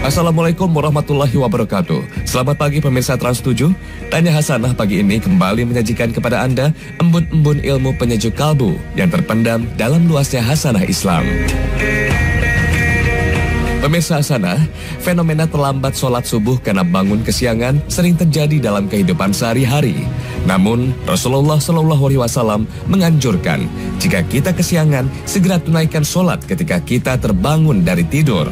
Assalamualaikum warahmatullahi wabarakatuh. Selamat pagi pemirsa Trans 7. Tanya Hasanah pagi ini kembali menyajikan kepada Anda embun-embun ilmu penyejuk kalbu yang terpendam dalam luasnya Hasanah Islam. Pemirsa Hasanah, fenomena terlambat sholat subuh karena bangun kesiangan sering terjadi dalam kehidupan sehari-hari. Namun, Rasulullah SAW menganjurkan jika kita kesiangan, segera tunaikan sholat ketika kita terbangun dari tidur.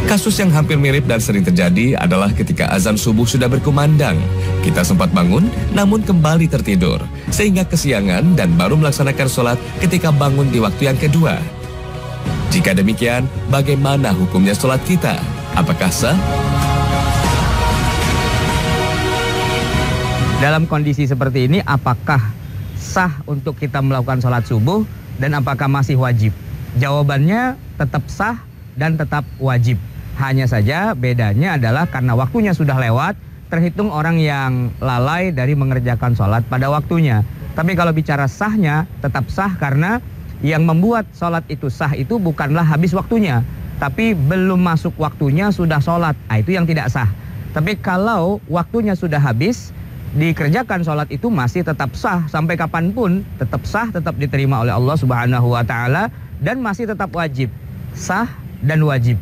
Kasus yang hampir mirip dan sering terjadi adalah ketika azan subuh sudah berkumandang. Kita sempat bangun, namun kembali tertidur, sehingga kesiangan dan baru melaksanakan sholat ketika bangun di waktu yang kedua. Jika demikian, bagaimana hukumnya sholat kita? Apakah sah? Dalam kondisi seperti ini, apakah sah untuk kita melakukan sholat subuh dan apakah masih wajib? Jawabannya tetap sah dan tetap wajib. Hanya saja bedanya adalah karena waktunya sudah lewat, terhitung orang yang lalai dari mengerjakan sholat pada waktunya. Tapi kalau bicara sahnya, tetap sah karena yang membuat sholat itu sah itu bukanlah habis waktunya, tapi belum masuk waktunya sudah sholat. Nah, itu yang tidak sah. Tapi kalau waktunya sudah habis, dikerjakan sholat itu masih tetap sah sampai kapanpun, tetap sah, tetap diterima oleh Allah Subhanahu wa Ta'ala, dan masih tetap wajib. Sah dan wajib.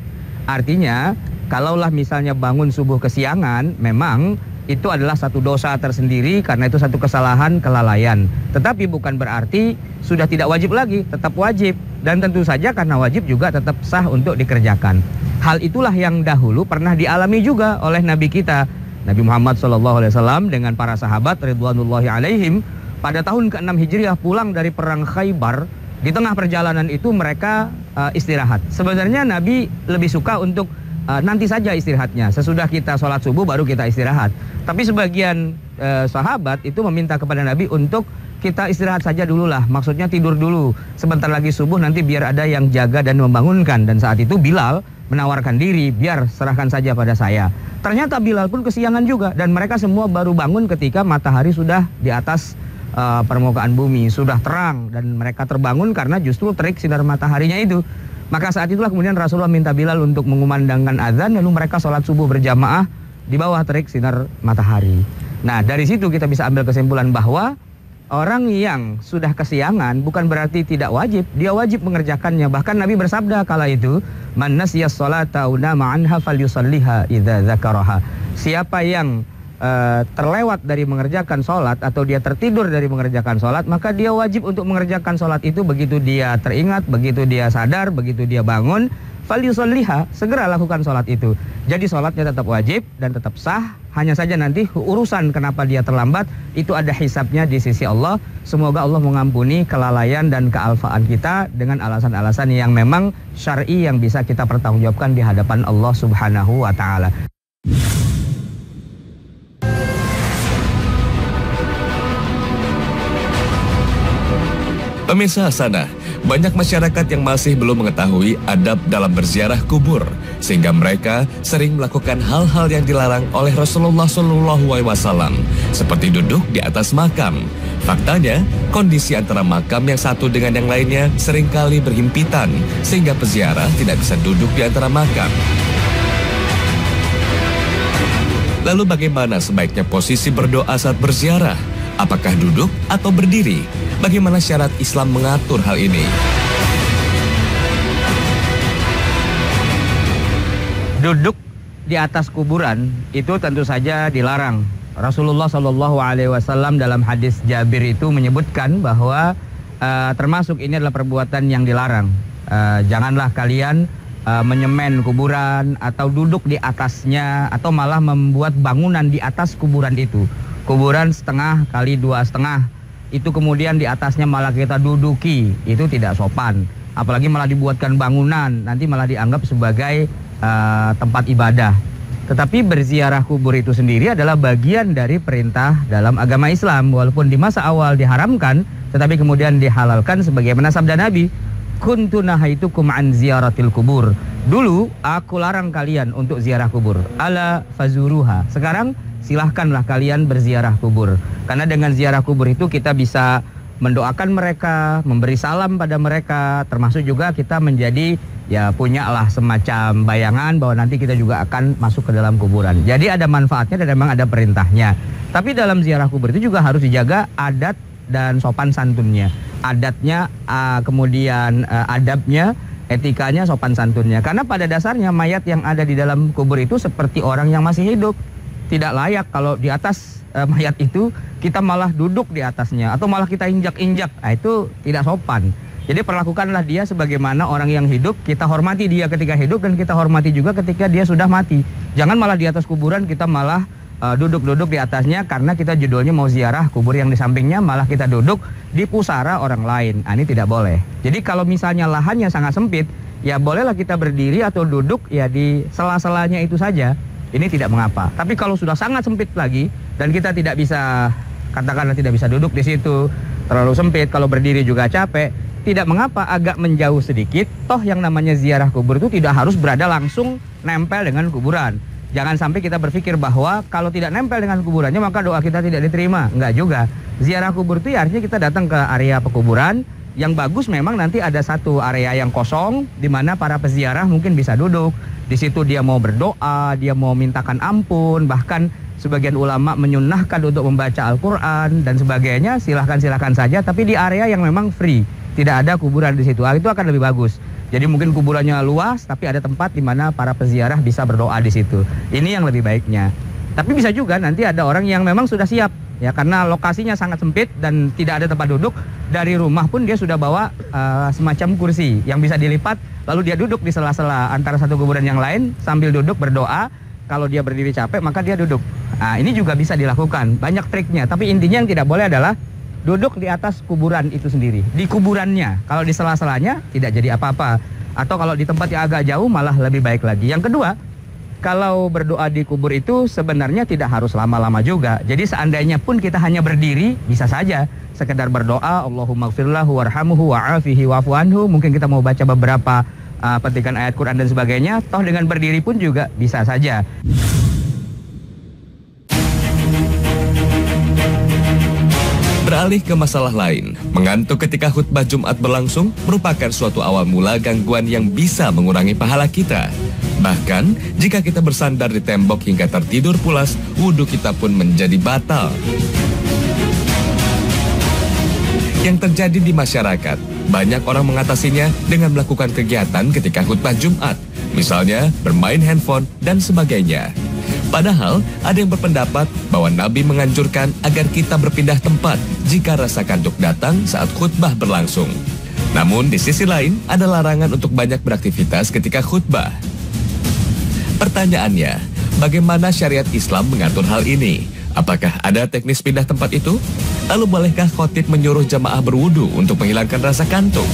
Artinya, kalaulah misalnya bangun subuh kesiangan, memang itu adalah satu dosa tersendiri karena itu satu kesalahan, kelalaian. Tetapi bukan berarti sudah tidak wajib lagi, tetap wajib. Dan tentu saja karena wajib juga tetap sah untuk dikerjakan. Hal itulah yang dahulu pernah dialami juga oleh Nabi kita, Nabi Muhammad SAW dengan para sahabat ridwanullahi alaihim. Pada tahun ke-6 Hijriah pulang dari perang Khaybar. Di tengah perjalanan itu mereka istirahat. Sebenarnya Nabi lebih suka untuk nanti saja istirahatnya. Sesudah kita sholat subuh baru kita istirahat. Tapi sebagian sahabat itu meminta kepada Nabi untuk kita istirahat saja dulu lah. Maksudnya tidur dulu. Sebentar lagi subuh nanti biar ada yang jaga dan membangunkan. Dan saat itu Bilal menawarkan diri, biar serahkan saja pada saya. Ternyata Bilal pun kesiangan juga. Dan mereka semua baru bangun ketika matahari sudah di atas permukaan bumi, sudah terang, dan mereka terbangun karena justru terik sinar mataharinya itu. Maka saat itulah kemudian Rasulullah minta Bilal untuk mengumandangkan azan, lalu mereka sholat subuh berjamaah di bawah terik sinar matahari. Nah, dari situ kita bisa ambil kesimpulan bahwa orang yang sudah kesiangan bukan berarti tidak wajib, dia wajib mengerjakannya. Bahkan Nabi bersabda kala itu, "Man nasiyas sholata aw nama anha falyusalliha idza dzakaraha." Siapa yang terlewat dari mengerjakan sholat atau dia tertidur dari mengerjakan sholat, maka dia wajib untuk mengerjakan sholat itu begitu dia teringat, begitu dia sadar, begitu dia bangun, falyusalliha, segera lakukan sholat itu. Jadi sholatnya tetap wajib dan tetap sah, hanya saja nanti urusan kenapa dia terlambat, itu ada hisabnya di sisi Allah. Semoga Allah mengampuni kelalaian dan kealfaan kita dengan alasan-alasan yang memang syar'i yang bisa kita pertanggungjawabkan di hadapan Allah Subhanahu wa Ta'ala. Pemirsa Hasanah, banyak masyarakat yang masih belum mengetahui adab dalam berziarah kubur, sehingga mereka sering melakukan hal-hal yang dilarang oleh Rasulullah SAW, seperti duduk di atas makam. Faktanya, kondisi antara makam yang satu dengan yang lainnya seringkali berhimpitan, sehingga peziarah tidak bisa duduk di antara makam. Lalu bagaimana sebaiknya posisi berdoa saat berziarah? Apakah duduk atau berdiri? Bagaimana syarat Islam mengatur hal ini? Duduk di atas kuburan itu tentu saja dilarang. Rasulullah SAW dalam hadis Jabir itu menyebutkan bahwa termasuk ini adalah perbuatan yang dilarang. Janganlah kalian menyemen kuburan atau duduk di atasnya atau malah membuat bangunan di atas kuburan itu. Kuburan setengah kali 2,5, itu kemudian di atasnya malah kita duduki, itu tidak sopan. Apalagi malah dibuatkan bangunan, nanti malah dianggap sebagai tempat ibadah. Tetapi berziarah kubur itu sendiri adalah bagian dari perintah dalam agama Islam. Walaupun di masa awal diharamkan, tetapi kemudian dihalalkan sebagaimana sabda Nabi, "Kuntu nahaitukum an ziyaratil kubur." Dulu aku larang kalian untuk ziarah kubur. Ala fazuruha. Sekarang silahkanlah kalian berziarah kubur. Karena dengan ziarah kubur itu kita bisa mendoakan mereka, memberi salam pada mereka, termasuk juga kita menjadi ya punyalah semacam bayangan bahwa nanti kita juga akan masuk ke dalam kuburan. Jadi ada manfaatnya dan memang ada perintahnya. Tapi dalam ziarah kubur itu juga harus dijaga adat dan sopan santunnya. Adatnya, kemudian adabnya, etikanya, sopan santunnya. Karena pada dasarnya mayat yang ada di dalam kubur itu seperti orang yang masih hidup. Tidak layak kalau di atas mayat itu kita malah duduk di atasnya atau malah kita injak-injak. Itu tidak sopan. Jadi perlakukanlah dia sebagaimana orang yang hidup. Kita hormati dia ketika hidup dan kita hormati juga ketika dia sudah mati. Jangan malah di atas kuburan kita malah duduk-duduk di atasnya karena kita judulnya mau ziarah kubur yang di sampingnya, malah kita duduk di pusara orang lain. Ini tidak boleh. Jadi kalau misalnya lahannya sangat sempit, ya bolehlah kita berdiri atau duduk ya di sela-selanya itu saja. Ini tidak mengapa. Tapi kalau sudah sangat sempit lagi dan kita tidak bisa, katakanlah tidak bisa duduk di situ, terlalu sempit, kalau berdiri juga capek, tidak mengapa agak menjauh sedikit. Toh yang namanya ziarah kubur itu tidak harus berada langsung nempel dengan kuburan. Jangan sampai kita berpikir bahwa kalau tidak nempel dengan kuburannya maka doa kita tidak diterima. Enggak juga. Ziarah kubur itu ya artinya kita datang ke area pekuburan. Yang bagus memang nanti ada satu area yang kosong di mana para peziarah mungkin bisa duduk. Di situ dia mau berdoa, dia mau mintakan ampun, bahkan sebagian ulama menyunnahkan untuk membaca Al-Quran dan sebagainya. Silahkan saja, tapi di area yang memang free, tidak ada kuburan di situ. Itu akan lebih bagus. Jadi mungkin kuburannya luas, tapi ada tempat di mana para peziarah bisa berdoa di situ. Ini yang lebih baiknya. Tapi bisa juga nanti ada orang yang memang sudah siap, ya karena lokasinya sangat sempit dan tidak ada tempat duduk. Dari rumah pun dia sudah bawa semacam kursi yang bisa dilipat, lalu dia duduk di sela-sela antara satu kuburan yang lain sambil duduk berdoa. Kalau dia berdiri capek maka dia duduk. Ini juga bisa dilakukan, banyak triknya. Tapi intinya yang tidak boleh adalah duduk di atas kuburan itu sendiri, di kuburannya. Kalau di sela-selanya tidak jadi apa-apa. Atau kalau di tempat yang agak jauh malah lebih baik lagi. Yang kedua, kalau berdoa di kubur itu sebenarnya tidak harus lama-lama juga. Jadi seandainya pun kita hanya berdiri, bisa saja sekedar berdoa, Allahumma gfirlahu warhamuhu wa'afihi wa'fu anhu. Mungkin kita mau baca beberapa petikan ayat Quran dan sebagainya. Toh dengan berdiri pun juga bisa saja. Beralih ke masalah lain, mengantuk ketika khutbah Jumat berlangsung merupakan suatu awal mula gangguan yang bisa mengurangi pahala kita. Bahkan, jika kita bersandar di tembok hingga tertidur pulas, wudhu kita pun menjadi batal. Yang terjadi di masyarakat, banyak orang mengatasinya dengan melakukan kegiatan ketika khutbah Jumat, misalnya bermain handphone dan sebagainya. Padahal, ada yang berpendapat bahwa Nabi menganjurkan agar kita berpindah tempat jika rasa kantuk datang saat khutbah berlangsung. Namun, di sisi lain, ada larangan untuk banyak beraktivitas ketika khutbah. Pertanyaannya, bagaimana syariat Islam mengatur hal ini? Apakah ada teknis pindah tempat itu? Lalu bolehkah khotib menyuruh jamaah berwudu untuk menghilangkan rasa kantuk?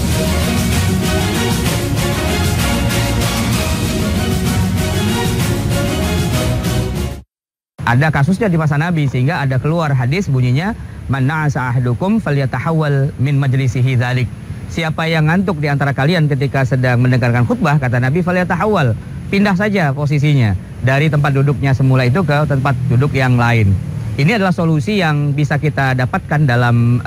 Ada kasusnya di masa Nabi sehingga ada keluar hadis bunyinya man na'asa ahdukum falyatahawwal min majlisihi dzalik. Siapa yang ngantuk di antara kalian ketika sedang mendengarkan khutbah, kata Nabi, falyatahawwal, pindah saja posisinya dari tempat duduknya semula itu ke tempat duduk yang lain. Ini adalah solusi yang bisa kita dapatkan dalam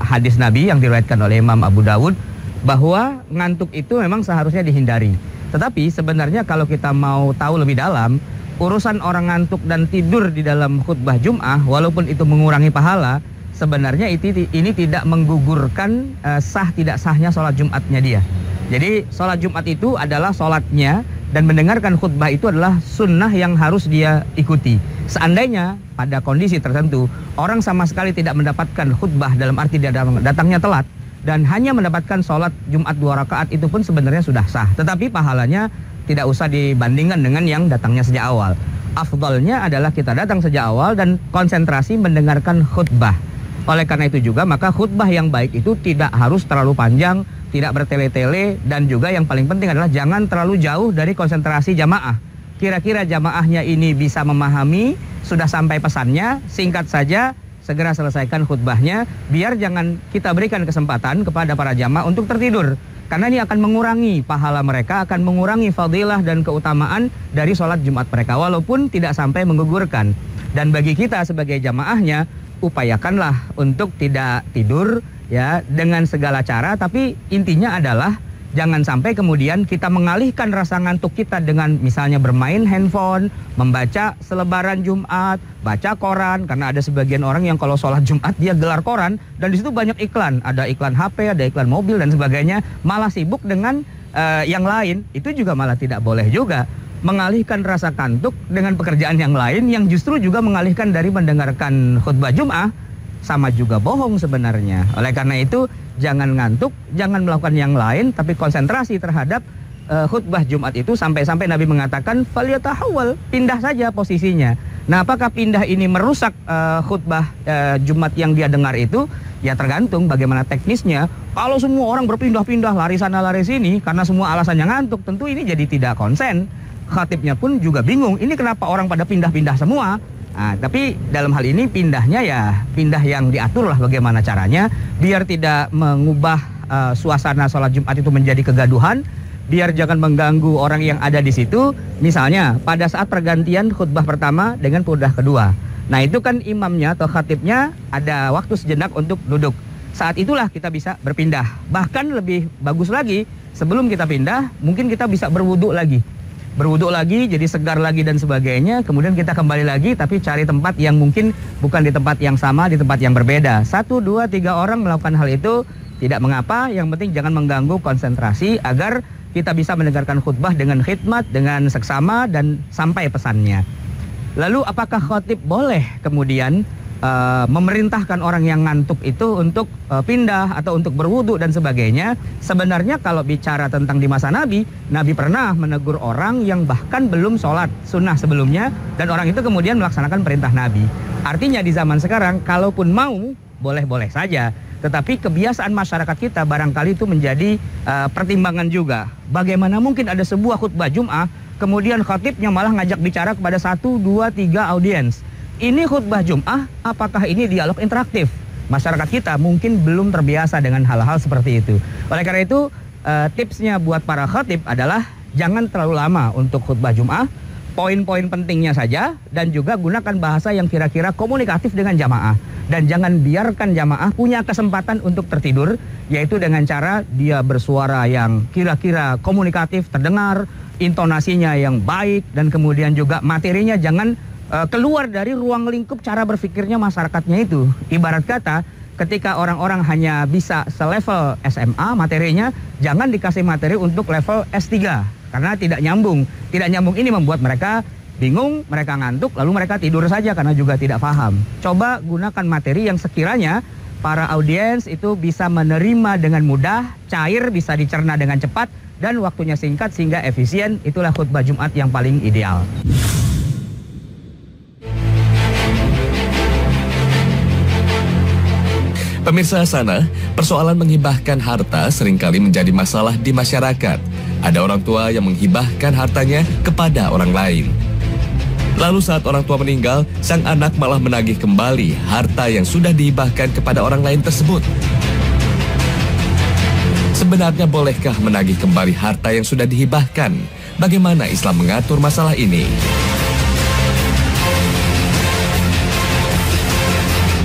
hadis Nabi yang diriwayatkan oleh Imam Abu Dawud, bahwa ngantuk itu memang seharusnya dihindari. Tetapi sebenarnya kalau kita mau tahu lebih dalam, urusan orang ngantuk dan tidur di dalam khutbah Jum'ah, walaupun itu mengurangi pahala, sebenarnya ini tidak menggugurkan sah tidak sahnya sholat Jumatnya dia. Jadi sholat Jumat itu adalah sholatnya, dan mendengarkan khutbah itu adalah sunnah yang harus dia ikuti. Seandainya pada kondisi tertentu orang sama sekali tidak mendapatkan khutbah, dalam arti dia datangnya telat dan hanya mendapatkan sholat Jumat 2 rakaat, itu pun sebenarnya sudah sah. Tetapi pahalanya tidak usah dibandingkan dengan yang datangnya sejak awal. Afdalnya adalah kita datang sejak awal dan konsentrasi mendengarkan khutbah. Oleh karena itu juga maka khutbah yang baik itu tidak harus terlalu panjang, tidak bertele-tele, dan juga yang paling penting adalah jangan terlalu jauh dari konsentrasi jamaah. Kira-kira jamaahnya ini bisa memahami, sudah sampai pesannya, singkat saja, segera selesaikan khutbahnya, biar jangan kita berikan kesempatan kepada para jamaah untuk tertidur. Karena ini akan mengurangi pahala mereka, akan mengurangi fadilah dan keutamaan dari sholat Jumat mereka, walaupun tidak sampai menggugurkan. Dan bagi kita sebagai jamaahnya, upayakanlah untuk tidak tidur ya dengan segala cara, tapi intinya adalah jangan sampai kemudian kita mengalihkan rasa ngantuk kita dengan misalnya bermain handphone, membaca selebaran Jumat, baca koran, karena ada sebagian orang yang kalau sholat Jumat dia gelar koran dan di situ banyak iklan, ada iklan HP, ada iklan mobil dan sebagainya, malah sibuk dengan yang lain. Itu juga malah tidak boleh juga. Mengalihkan rasa kantuk dengan pekerjaan yang lain yang justru juga mengalihkan dari mendengarkan khutbah Jum'ah, sama juga bohong sebenarnya. Oleh karena itu jangan ngantuk, jangan melakukan yang lain, tapi konsentrasi terhadap khutbah Jumat itu sampai-sampai Nabi mengatakan falyatahawwal, pindah saja posisinya. Nah, apakah pindah ini merusak khutbah Jumat yang dia dengar itu? Ya tergantung bagaimana teknisnya. Kalau semua orang berpindah-pindah lari sana lari sini karena semua alasannya ngantuk, tentu ini jadi tidak konsen. Khatibnya pun juga bingung, ini kenapa orang pada pindah-pindah semua? Nah, tapi dalam hal ini pindahnya ya pindah yang diatur lah bagaimana caranya, biar tidak mengubah suasana sholat Jumat itu menjadi kegaduhan, biar jangan mengganggu orang yang ada di situ. Misalnya pada saat pergantian khutbah pertama dengan khutbah kedua, nah itu kan imamnya atau khatibnya ada waktu sejenak untuk duduk. Saat itulah kita bisa berpindah. Bahkan lebih bagus lagi, sebelum kita pindah mungkin kita bisa berwudu lagi, jadi segar lagi dan sebagainya. Kemudian kita kembali lagi, tapi cari tempat yang mungkin bukan di tempat yang sama, di tempat yang berbeda. 1, 2, 3 orang melakukan hal itu tidak mengapa. Yang penting jangan mengganggu konsentrasi agar kita bisa mendengarkan khutbah dengan khidmat, dengan seksama dan sampai pesannya. Lalu apakah khatib boleh kemudian memerintahkan orang yang ngantuk itu untuk pindah atau untuk berwudu dan sebagainya? Sebenarnya kalau bicara tentang di masa Nabi, Nabi pernah menegur orang yang bahkan belum sholat sunnah sebelumnya, dan orang itu kemudian melaksanakan perintah Nabi. Artinya di zaman sekarang kalaupun mau boleh-boleh saja, tetapi kebiasaan masyarakat kita barangkali itu menjadi pertimbangan juga. Bagaimana mungkin ada sebuah khutbah Jum'ah kemudian khatibnya malah ngajak bicara kepada 1, 2, 3 audiens. Ini khutbah Jum'ah, apakah ini dialog interaktif? Masyarakat kita mungkin belum terbiasa dengan hal-hal seperti itu. Oleh karena itu, tipsnya buat para khatib adalah jangan terlalu lama untuk khutbah Jum'ah, poin-poin pentingnya saja, dan juga gunakan bahasa yang kira-kira komunikatif dengan jamaah. Dan jangan biarkan jamaah punya kesempatan untuk tertidur, yaitu dengan cara dia bersuara yang kira-kira komunikatif, terdengar, intonasinya yang baik, dan kemudian juga materinya jangan keluar dari ruang lingkup cara berpikirnya masyarakatnya itu. Ibarat kata, ketika orang-orang hanya bisa selevel SMA materinya, jangan dikasih materi untuk level S3 karena tidak nyambung. Tidak nyambung ini membuat mereka bingung, mereka ngantuk, lalu mereka tidur saja karena juga tidak paham. Coba gunakan materi yang sekiranya para audiens itu bisa menerima dengan mudah, cair, bisa dicerna dengan cepat, dan waktunya singkat sehingga efisien. Itulah khutbah Jumat yang paling ideal. Pemirsa sana, persoalan menghibahkan harta seringkali menjadi masalah di masyarakat. Ada orang tua yang menghibahkan hartanya kepada orang lain. Lalu saat orang tua meninggal, sang anak malah menagih kembali harta yang sudah dihibahkan kepada orang lain tersebut. Sebenarnya bolehkah menagih kembali harta yang sudah dihibahkan? Bagaimana Islam mengatur masalah ini?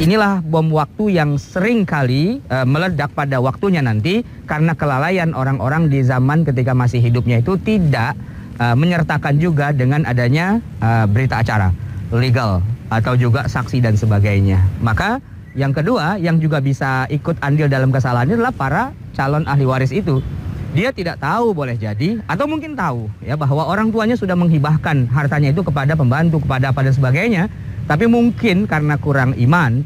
Inilah bom waktu yang sering kali meledak pada waktunya nanti karena kelalaian orang-orang di zaman ketika masih hidupnya itu tidak menyertakan juga dengan adanya berita acara legal atau juga saksi dan sebagainya. Maka yang kedua yang juga bisa ikut andil dalam kesalahan ini adalah para calon ahli waris itu. Dia tidak tahu boleh jadi atau mungkin tahu ya bahwa orang tuanya sudah menghibahkan hartanya itu kepada pembantu, kepada apa dan sebagainya. Tapi mungkin karena kurang iman,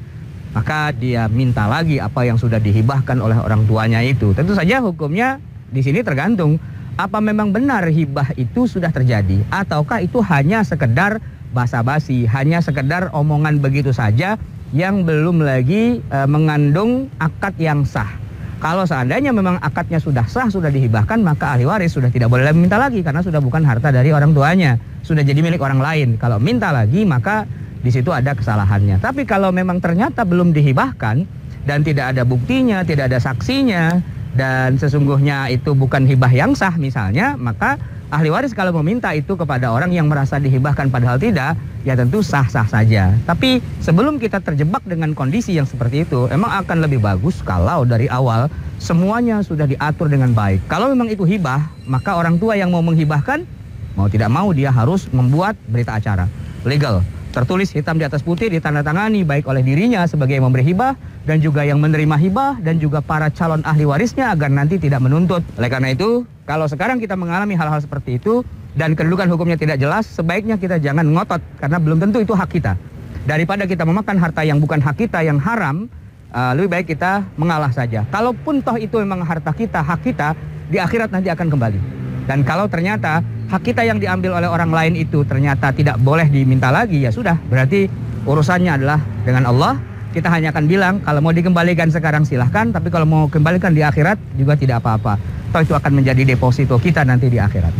maka dia minta lagi apa yang sudah dihibahkan oleh orang tuanya itu. Tentu saja hukumnya di sini tergantung. Apa memang benar hibah itu sudah terjadi? Ataukah itu hanya sekedar basa-basi, hanya sekedar omongan begitu saja yang belum lagi mengandung akad yang sah. Kalau seandainya memang akadnya sudah sah, sudah dihibahkan, maka ahli waris sudah tidak boleh minta lagi karena sudah bukan harta dari orang tuanya, sudah jadi milik orang lain. Kalau minta lagi maka di situ ada kesalahannya. Tapi kalau memang ternyata belum dihibahkan dan tidak ada buktinya, tidak ada saksinya, dan sesungguhnya itu bukan hibah yang sah misalnya, maka ahli waris kalau meminta itu kepada orang yang merasa dihibahkan padahal tidak, ya tentu sah-sah saja. Tapi sebelum kita terjebak dengan kondisi yang seperti itu, emang akan lebih bagus kalau dari awal semuanya sudah diatur dengan baik. Kalau memang itu hibah, maka orang tua yang mau menghibahkan, mau tidak mau dia harus membuat berita acara legal, tertulis hitam di atas putih, ditandatangani baik oleh dirinya sebagai yang memberi hibah dan juga yang menerima hibah dan juga para calon ahli warisnya agar nanti tidak menuntut. Oleh karena itu, kalau sekarang kita mengalami hal-hal seperti itu dan kedudukan hukumnya tidak jelas, sebaiknya kita jangan ngotot karena belum tentu itu hak kita. Daripada kita memakan harta yang bukan hak kita yang haram, lebih baik kita mengalah saja. Kalaupun toh itu memang harta kita, hak kita, di akhirat nanti akan kembali. Dan kalau ternyata hak kita yang diambil oleh orang lain itu ternyata tidak boleh diminta lagi, ya sudah, berarti urusannya adalah dengan Allah. Kita hanya akan bilang kalau mau dikembalikan sekarang silahkan, tapi kalau mau kembalikan di akhirat juga tidak apa-apa. Toh itu akan menjadi deposito kita nanti di akhirat.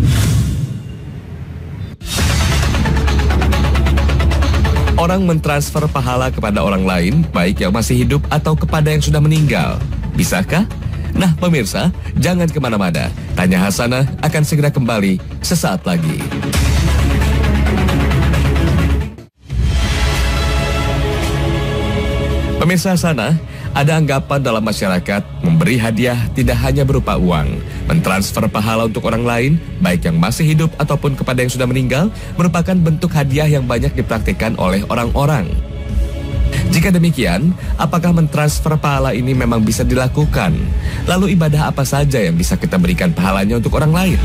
Orang mentransfer pahala kepada orang lain, baik yang masih hidup atau kepada yang sudah meninggal. Bisakah? Nah pemirsa, jangan kemana-mana. Tanya Hasanah akan segera kembali sesaat lagi. Pemirsa Hasanah, ada anggapan dalam masyarakat memberi hadiah tidak hanya berupa uang. Mentransfer pahala untuk orang lain, baik yang masih hidup ataupun kepada yang sudah meninggal, merupakan bentuk hadiah yang banyak dipraktikkan oleh orang-orang. Jika demikian, apakah mentransfer pahala ini memang bisa dilakukan? Lalu ibadah apa saja yang bisa kita berikan pahalanya untuk orang lain?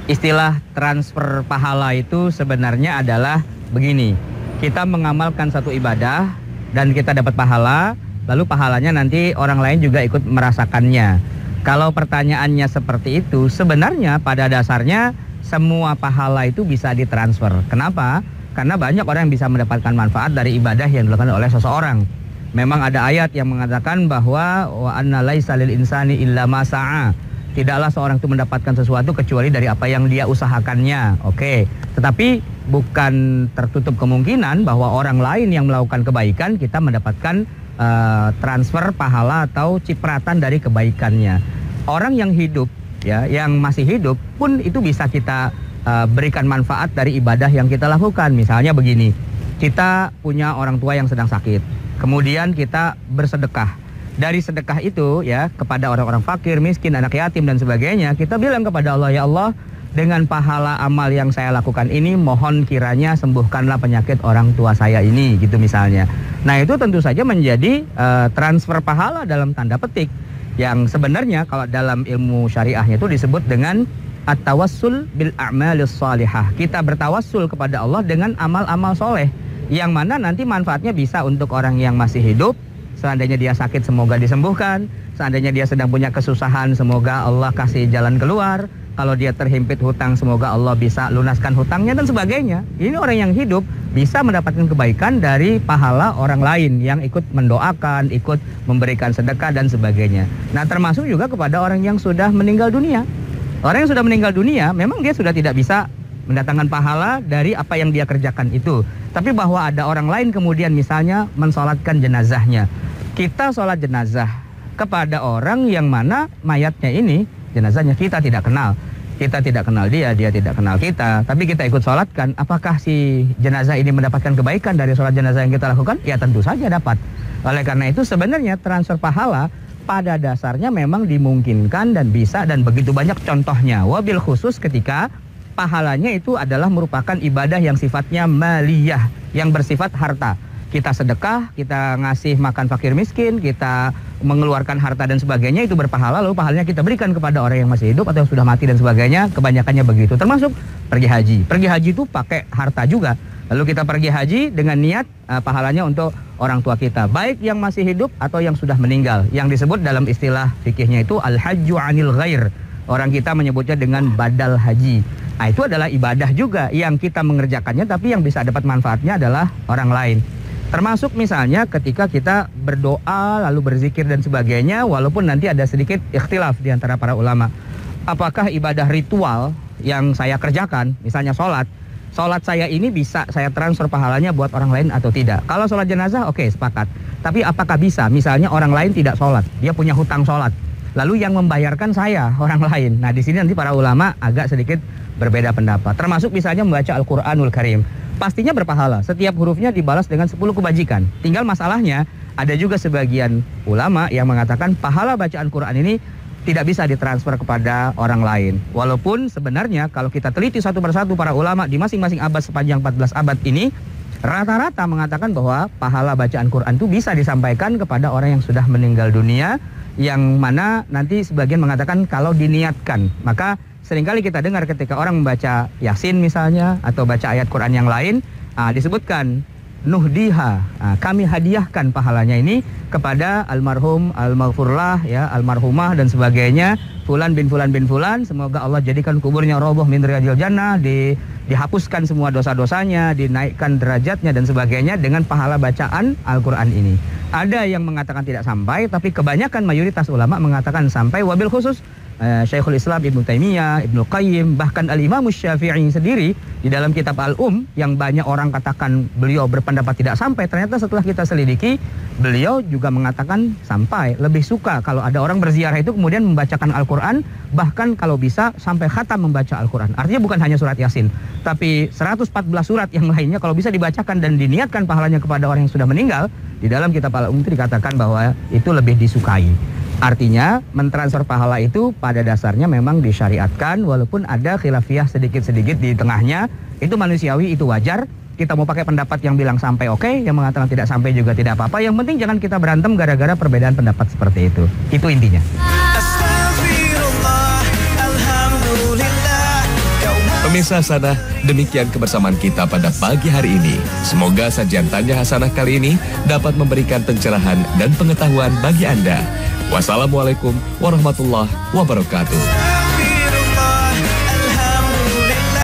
Istilah transfer pahala itu sebenarnya adalah begini. Kita mengamalkan satu ibadah dan kita dapat pahala, lalu pahalanya nanti orang lain juga ikut merasakannya. Kalau pertanyaannya seperti itu, sebenarnya pada dasarnya semua pahala itu bisa ditransfer. Kenapa? Karena banyak orang yang bisa mendapatkan manfaat dari ibadah yang dilakukan oleh seseorang. Memang ada ayat yang mengatakan bahwa wa anna laisa lil insani illa ma sa'a. Tidaklah seorang itu mendapatkan sesuatu kecuali dari apa yang dia usahakannya. Oke. Tetapi bukan tertutup kemungkinan bahwa orang lain yang melakukan kebaikan kita mendapatkan transfer pahala atau cipratan dari kebaikannya. Orang yang hidup, ya, yang masih hidup pun itu bisa kita berikan manfaat dari ibadah yang kita lakukan. Misalnya begini, kita punya orang tua yang sedang sakit, kemudian kita bersedekah. Dari sedekah itu ya kepada orang-orang fakir, miskin, anak yatim dan sebagainya, kita bilang kepada Allah, ya Allah, dengan pahala amal yang saya lakukan ini, mohon kiranya sembuhkanlah penyakit orang tua saya ini, gitu misalnya. Nah itu tentu saja menjadi transfer pahala dalam tanda petik, yang sebenarnya kalau dalam ilmu syariahnya itu disebut dengan at-tawassul bil a'malis shalihah. Kita bertawassul kepada Allah dengan amal-amal soleh, yang mana nanti manfaatnya bisa untuk orang yang masih hidup. Seandainya dia sakit, semoga disembuhkan. Seandainya dia sedang punya kesusahan, semoga Allah kasih jalan keluar. Kalau dia terhimpit hutang, semoga Allah bisa lunaskan hutangnya dan sebagainya. Ini orang yang hidup bisa mendapatkan kebaikan dari pahala orang lain yang ikut mendoakan, ikut memberikan sedekah dan sebagainya. Nah termasuk juga kepada orang yang sudah meninggal dunia. Orang yang sudah meninggal dunia memang dia sudah tidak bisa mendatangkan pahala dari apa yang dia kerjakan itu. Tapi bahwa ada orang lain kemudian misalnya mensolatkan jenazahnya. Kita sholat jenazah kepada orang yang mana mayatnya ini, jenazahnya kita tidak kenal. Kita tidak kenal dia, dia tidak kenal kita. Tapi kita ikut sholatkan, apakah si jenazah ini mendapatkan kebaikan dari sholat jenazah yang kita lakukan? Ya tentu saja dapat. Oleh karena itu sebenarnya transfer pahala pada dasarnya memang dimungkinkan dan bisa, dan begitu banyak contohnya. Wabil khusus ketika pahalanya itu adalah merupakan ibadah yang sifatnya maliyah, yang bersifat harta. Kita sedekah, kita ngasih makan fakir miskin, kita mengeluarkan harta dan sebagainya, itu berpahala, lalu pahalanya kita berikan kepada orang yang masih hidup atau yang sudah mati dan sebagainya. Kebanyakannya begitu, termasuk pergi haji. Pergi haji itu pakai harta juga. Lalu kita pergi haji dengan niat pahalanya untuk orang tua kita, baik yang masih hidup atau yang sudah meninggal. Yang disebut dalam istilah fikihnya itu al-hajju anil ghair. Orang kita menyebutnya dengan badal haji. Nah itu adalah ibadah juga yang kita mengerjakannya, tapi yang bisa dapat manfaatnya adalah orang lain. Termasuk misalnya ketika kita berdoa lalu berzikir dan sebagainya, walaupun nanti ada sedikit ikhtilaf di antara para ulama. Apakah ibadah ritual yang saya kerjakan, misalnya sholat saya ini bisa saya transfer pahalanya buat orang lain atau tidak? Kalau sholat jenazah, oke, sepakat. Tapi apakah bisa, misalnya orang lain tidak sholat, dia punya hutang sholat, Lalu yang membayarkan saya, orang lain. Nah, di sini nanti para ulama agak sedikit berbeda pendapat. Termasuk misalnya membaca Al-Qur'anul Karim. Pastinya berpahala. Setiap hurufnya dibalas dengan 10 kebajikan. Tinggal masalahnya, ada juga sebagian ulama yang mengatakan pahala bacaan Quran ini tidak bisa ditransfer kepada orang lain. Walaupun sebenarnya kalau kita teliti satu persatu para ulama di masing-masing abad sepanjang 14 abad ini, rata-rata mengatakan bahwa pahala bacaan Quran itu bisa disampaikan kepada orang yang sudah meninggal dunia, yang mana nanti sebagian mengatakan kalau diniatkan. Maka seringkali kita dengar ketika orang membaca Yasin misalnya atau baca ayat Quran yang lain, disebutkan nuhdiha, kami hadiahkan pahalanya ini kepada almarhum, almaghfurlah, ya, almarhumah dan sebagainya, fulan bin fulan bin fulan, semoga Allah jadikan kuburnya roboh min riyadil jannah, dihapuskan semua dosa-dosanya, dinaikkan derajatnya dan sebagainya dengan pahala bacaan Al-Quran ini. Ada yang mengatakan tidak sampai, tapi kebanyakan mayoritas ulama mengatakan sampai, wabil khusus Syekhul Islam Ibnu Taimiyah, Ibnu Qayyim, bahkan Al-Imam Syafi'i sendiri di dalam kitab yang banyak orang katakan beliau berpendapat tidak sampai, ternyata setelah kita selidiki beliau juga mengatakan sampai. Lebih suka kalau ada orang berziarah itu kemudian membacakan Al-Quran, bahkan kalau bisa sampai khatam membaca Al-Quran. Artinya bukan hanya surat Yasin, tapi 114 surat yang lainnya kalau bisa dibacakan dan diniatkan pahalanya kepada orang yang sudah meninggal. Di dalam kitab itu dikatakan bahwa itu lebih disukai. Artinya mentransfer pahala itu pada dasarnya memang disyariatkan, walaupun ada khilafiyah sedikit-sedikit di tengahnya. Itu manusiawi, itu wajar. Kita mau pakai pendapat yang bilang sampai oke, yang mengatakan tidak sampai juga tidak apa-apa. Yang penting jangan kita berantem gara-gara perbedaan pendapat seperti itu. Itu intinya. Pemirsa Hasanah, demikian kebersamaan kita pada pagi hari ini. Semoga sajian Tanya Hasanah kali ini dapat memberikan pencerahan dan pengetahuan bagi Anda. Wassalamualaikum warahmatullahi wabarakatuh.